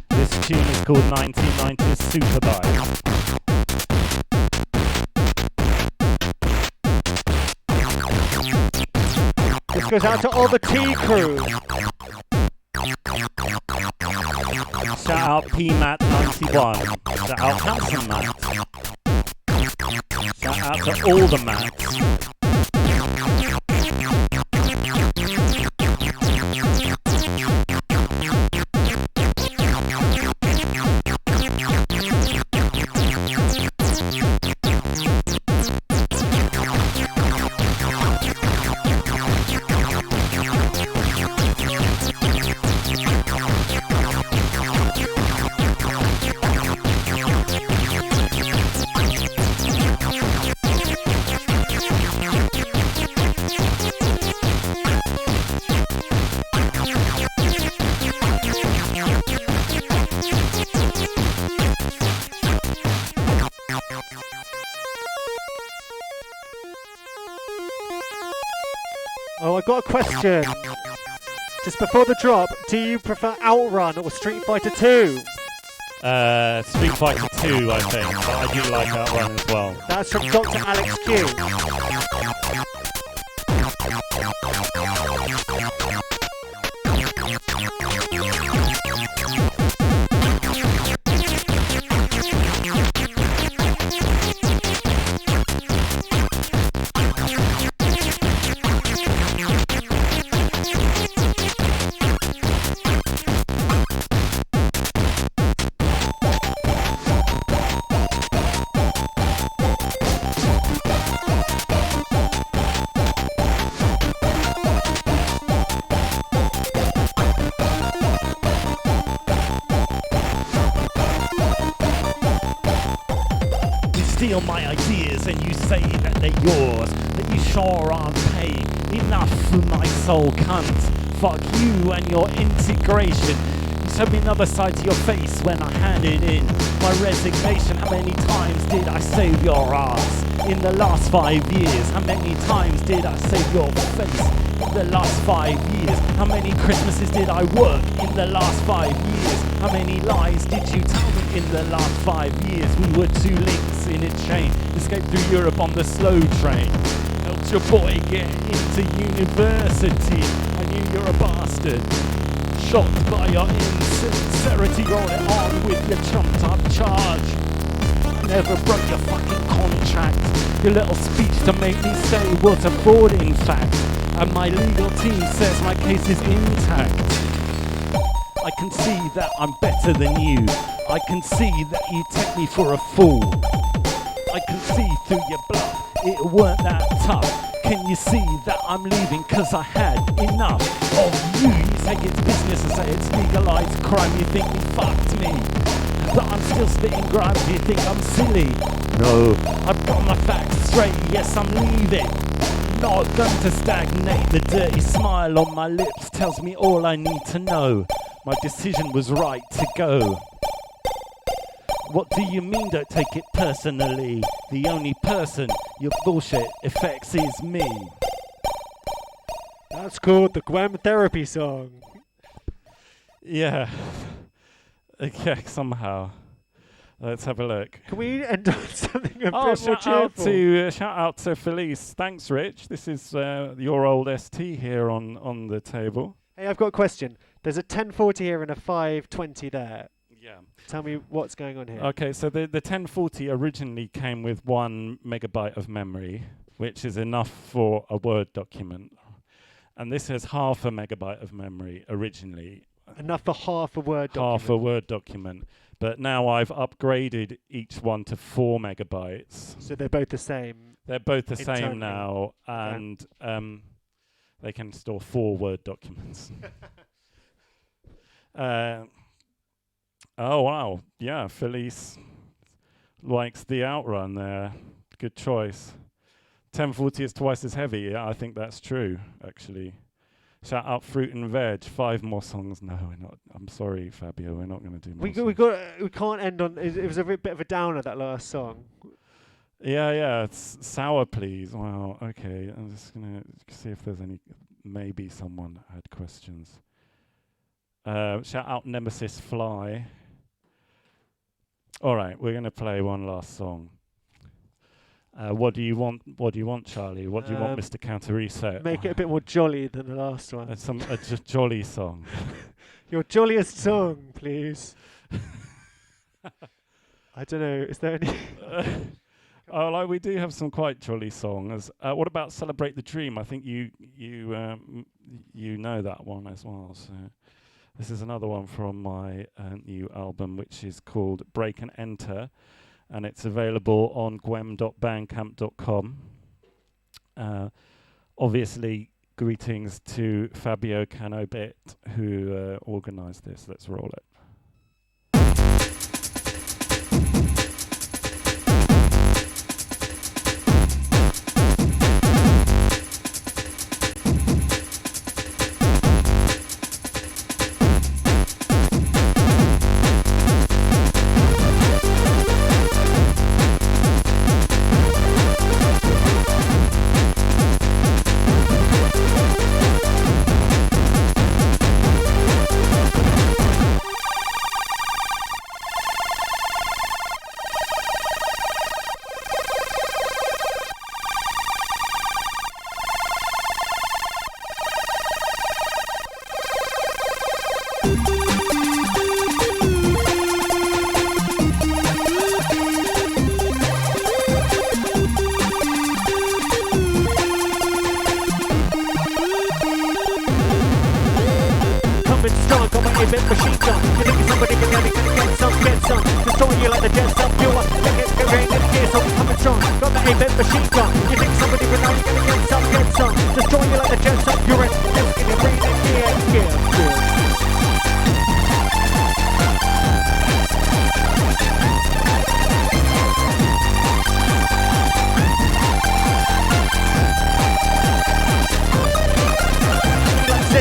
This tune is called 1990s Superbike. This goes out to all the T crew. Shout out PMAT91. Shout out Handsome Matt. Shout out to all the Mats. Oh, I got a question. Just before the drop, do you prefer Outrun or Street Fighter 2? Street Fighter 2, I think, but I do like Outrun as well. That's from Dr. Alex Q. Steal my ideas and you say that they're yours, but you sure aren't paying enough for my soul, cunt. Fuck you and your integration. You showed me another side to your face when I handed in my resignation. How many times did I save your ass in the last 5 years? How many times did I save your face in the last 5 years? How many Christmases did I work in the last 5 years? How many lies did you tell me in the last 5 years? We were two links in a chain, escaped through Europe on the slow train. Helped your boy get into university. I knew you're a bastard. Shocked by your insincerity, roll it on with your trumped up charge. I never broke your fucking contract. Your little speech to make me say was a fraud in fact. And my legal team says my case is intact. I can see that I'm better than you. I can see that you take me for a fool. I can see through your bluff, it weren't that tough. Can you see that I'm leaving cause I had enough of you? You say it's business, I say it's legalized crime. You think you fucked me, but I'm still spitting grime. Do you think I'm silly? No, I've got my facts straight, yes I'm leaving. Not going to stagnate. The dirty smile on my lips tells me all I need to know. My decision was right to go. What do you mean don't take it personally? The only person your bullshit affects is me. That's called the gwEm therapy song. Yeah. Okay, somehow. Let's have a look. Can we end on something a bit Oh, more cheerful? shout out to Felice. Thanks, Rich. This is your old ST here on the table. Hey, I've got a question. There's a 1040 here and a 520 there. Yeah. Tell me what's going on here. Okay, so the 1040 originally came with 1 megabyte of memory, which is enough for a Word document. And this has half a megabyte of memory originally. Enough for half a Word document. Half a Word document. But now I've upgraded each one to 4 megabytes. So they're both the same. They're both the internally. same now, and they can store 4 Word documents. Oh, wow. Yeah, Felice likes the Outrun there. Good choice. 1040 is twice as heavy. Yeah, I think that's true, actually. Shout out Fruit and Veg. 5 more songs. No, we're not. I'm sorry, Fabio. We're not going to do more songs. We can't end on... It was a bit of a downer, that last song. Yeah. It's Sour, please. Wow, okay. I'm just going to see if there's any... Maybe someone had questions. Shout out Nemesis Fly. All right, we're going to play one last song. What do you want? What do you want, Charlie? What do you want, Mr. Counter Reset? Make it a bit more jolly than the last one. A jolly song. Your jolliest song, please. I don't know. Is there any? We do have some quite jolly songs. What about "Celebrate the Dream"? I think you know that one as well. So this is another one from my new album, which is called "Break and Enter." And it's available on gwEm.bandcamp.com. Obviously, greetings to Fabio Kenobisboch, who organised this. Let's roll it.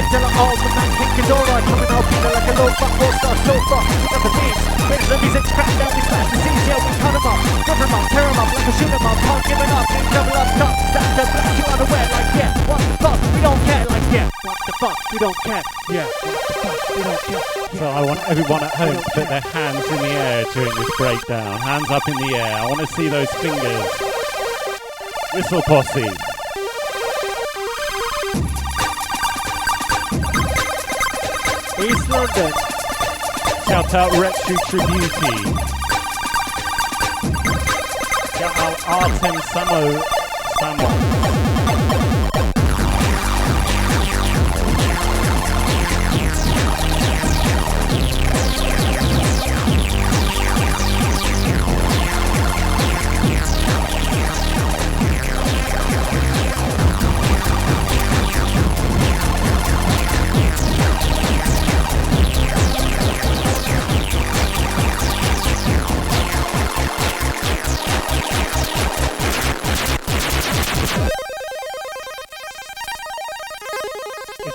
Della, the man pink is alright. Coming out feeling like a low fuck all-star sofa. Got the beats, raise the music, crack down, we smash the seas, yeah, we cut them up. Rip them up, tear them up, like a shoot 'em up. Can't give it up, need double up, top. Stack the blast you unaware, like yeah. What the fuck, we don't care, like yeah. What the fuck, we don't care, yeah. What the fuck, we don't care, yeah. So I want everyone at home to put their hands in the air during this breakdown. Hands up in the air. I want to see those fingers. Whistle posse. East London. Shout out Retro Tributi. Shout out Artem Samo.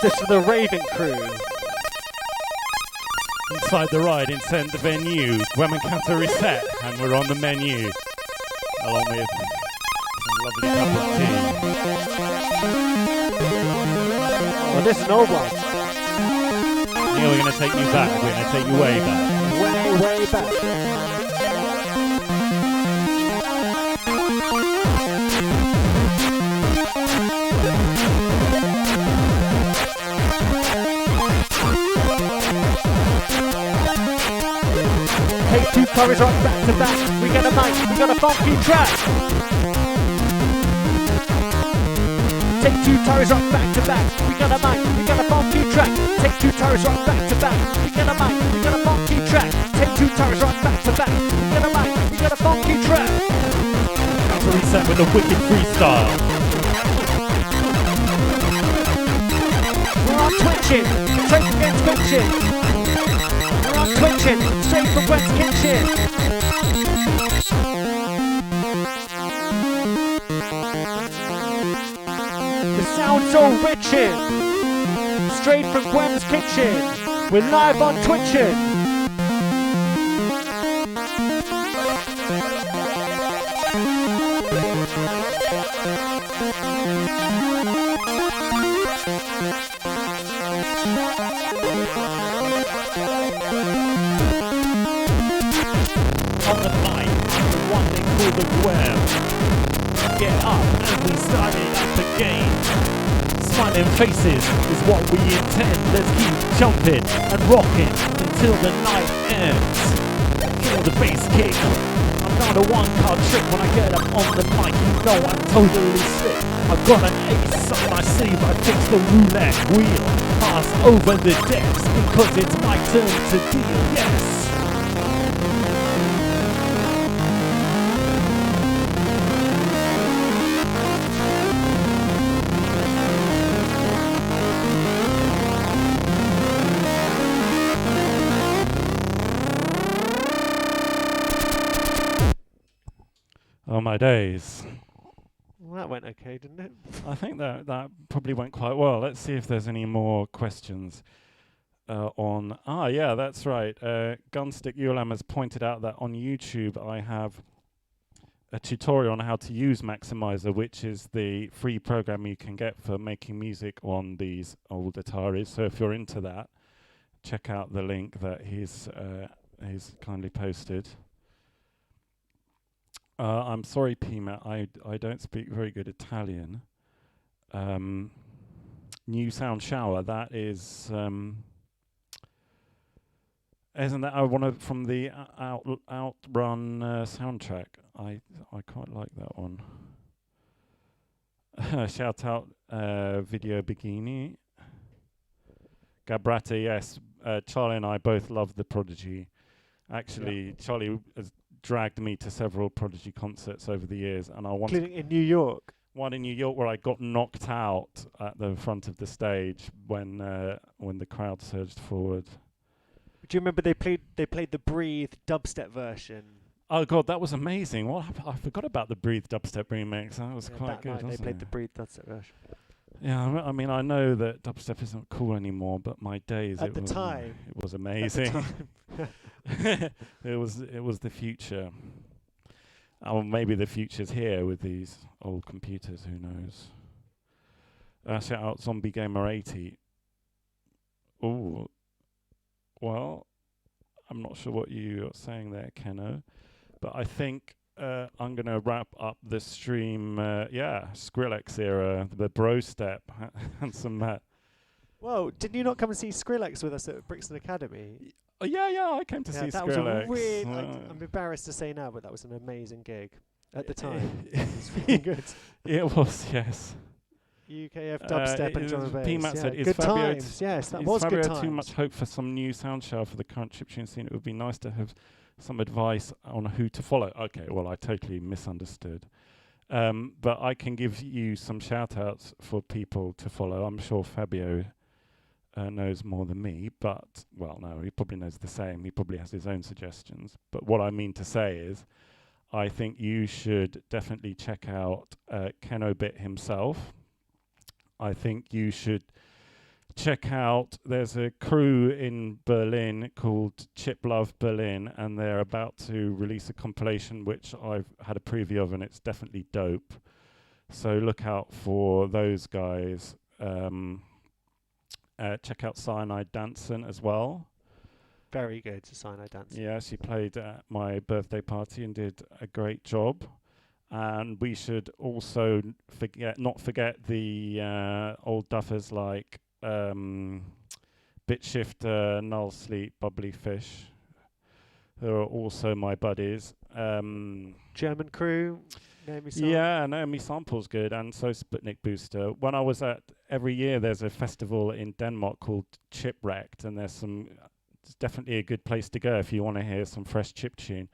This is the Raven crew. Inside the ride, inside the venue, gwEm and Counter Reset, and we're on the menu, along with some lovely cup of tea. Oh, this is an old one. Yeah, we're going to take you back. We're going to take you way back. Way back. Take two Tories right back to back. We got a mic, we got a funky track. Take two Tories right back to back. We got a mic, we got a funky track. Take two Tories right back to back. We got a mic, we got a funky track. Take two Tories right back to back. We got a mic, we got a funky track. Counter reset with a wicked freestyle. We're on twitching, straight from Gwem's kitchen. We're on twitching, straight from Gwem's kitchen. The sound's all richin', straight from Gwem's kitchen. We're live on twitching. On the mic, one they call the gwEm. Get up and we started up again. Smiling faces is what we intend. Let's keep jumping and rocking until the night ends. Feel the bass kick. I'm not a one-card trick. When I get up on the mic, you know I'm totally sick. I've got an ace up my sleeve. I fix the roulette wheel. Pass over the decks because it's my turn to deal. Yes. Oh my days. Well, that went okay, didn't it? I think that probably went quite well. Let's see if there's any more questions on... Ah, yeah, that's right. Gunstick ULM has pointed out that on YouTube I have a tutorial on how to use Maximizer, which is the free program you can get for making music on these old Ataris. So if you're into that, check out the link that he's kindly posted. I'm sorry, Pima, I don't speak very good Italian. New Sound Shower, that is... isn't that one from the Outrun soundtrack? I quite like that one. Shout out Video Bikini. Gabrata, yes. Charlie and I both love The Prodigy. Actually, yeah. Charlie has dragged me to several Prodigy concerts over the years, and I want including in New York. One in New York where I got knocked out at the front of the stage when the crowd surged forward. Do you remember they played the Breathe dubstep version? Oh god, that was amazing! What I forgot about the Breathe dubstep remix. That was quite good. They played the Breathe dubstep version. Yeah, I mean, I know that dubstep isn't cool anymore, but my days at the time it was amazing. It was the future. Oh, maybe the future's here with these old computers. Who knows? Shout out Zombie Gamer 80. Oh, well, I'm not sure what you're saying there, Keno, but I think I'm going to wrap up the stream. Skrillex era, the bro step, handsome Matt. Well, didn't you not come and see Skrillex with us at Brixton Academy? Oh, yeah, I came to see that Skrillex. Was a I'm embarrassed to say now, but that was an amazing gig at the time. It was really good. It was, yes. UKF dubstep and drum and bass. P-Matt said, good times. Yes, that was good times. Too much hope for some new sound shower for the current chiptune scene? It would be nice to have some advice on who to follow. Okay, well, I totally misunderstood. But I can give you some shout-outs for people to follow. I'm sure Fabio knows more than me, but, well, no, he probably knows the same. He probably has his own suggestions. But what I mean to say is, I think you should definitely check out Kenobit himself. I think you should check out, there's a crew in Berlin called Chip Love Berlin, and they're about to release a compilation which I've had a preview of, and it's definitely dope. So look out for those guys. Check out Cyanide Dancing as well. Very good, Cyanide Dancing. Yeah, she played at my birthday party and did a great job. And we should also not forget the old duffers like Bitshifter, Null Sleep, Bubbly Fish. who are also my buddies. German crew, Naomi Sample. Yeah, Naomi Sample's good, and so Sputnik Booster. When I was every year there's a festival in Denmark called Chipwrecked, and it's definitely a good place to go if you want to hear some fresh chiptune.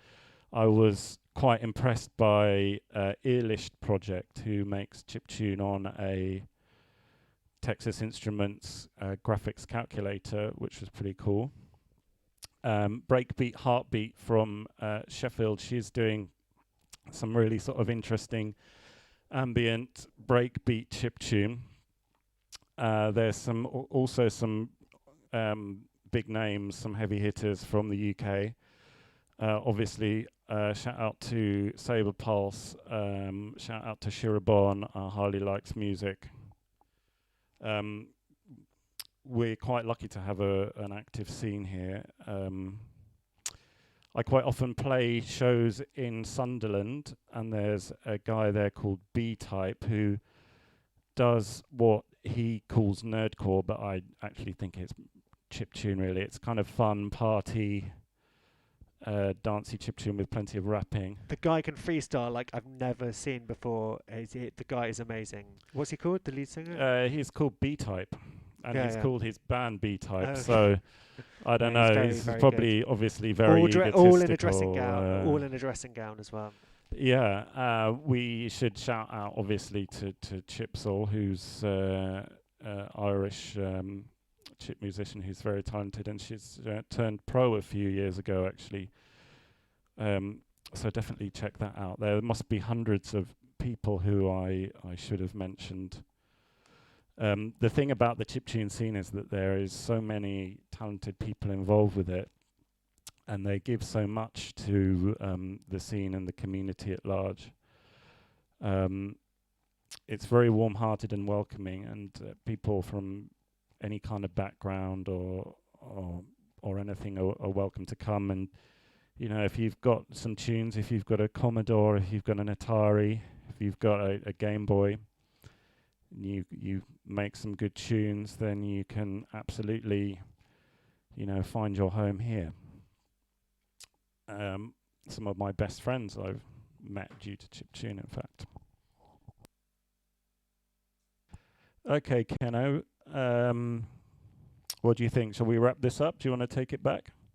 I was quite impressed by Earlist Project, who makes chiptune on a Texas Instruments graphics calculator, which was pretty cool. Breakbeat Heartbeat from Sheffield, she's doing some really sort of interesting ambient breakbeat chiptune. There's also some big names, some heavy hitters from the UK. Obviously, shout out to Saber Pulse, shout out to Shirabon, Harley Likes Music. We're quite lucky to have an active scene here. I quite often play shows in Sunderland, and there's a guy there called B-Type who does what he calls nerdcore, but I actually think it's chiptune, really. It's kind of fun, party, dancey chiptune with plenty of rapping. The guy can freestyle like I've never seen before. The guy is amazing. What's he called? The lead singer? He's called B-Type, and Yeah, he's yeah. called his band B-Type. Okay. So I don't Yeah, know. he's He's very probably obviously very all in a dressing egotistical, gown. All in a dressing gown as well. Yeah, we should shout out obviously to Chipsaw, who's Irish chip musician who's very talented, and she's turned pro a few years ago actually. So definitely check that out. There must be hundreds of people who I should have mentioned. The thing about the chiptune scene is that there is so many talented people involved with it, and they give so much to the scene and the community at large. It's very warm-hearted and welcoming, and people from any kind of background or anything are welcome to come. And you know, if you've got some tunes, if you've got a Commodore, if you've got an Atari, if you've got a Game Boy, and you make some good tunes, then you can absolutely, you know, find your home here. Some of my best friends I've met due to chiptune, in fact. Okay, Keno, what do you think? Shall we wrap this up? Do you want to take it back?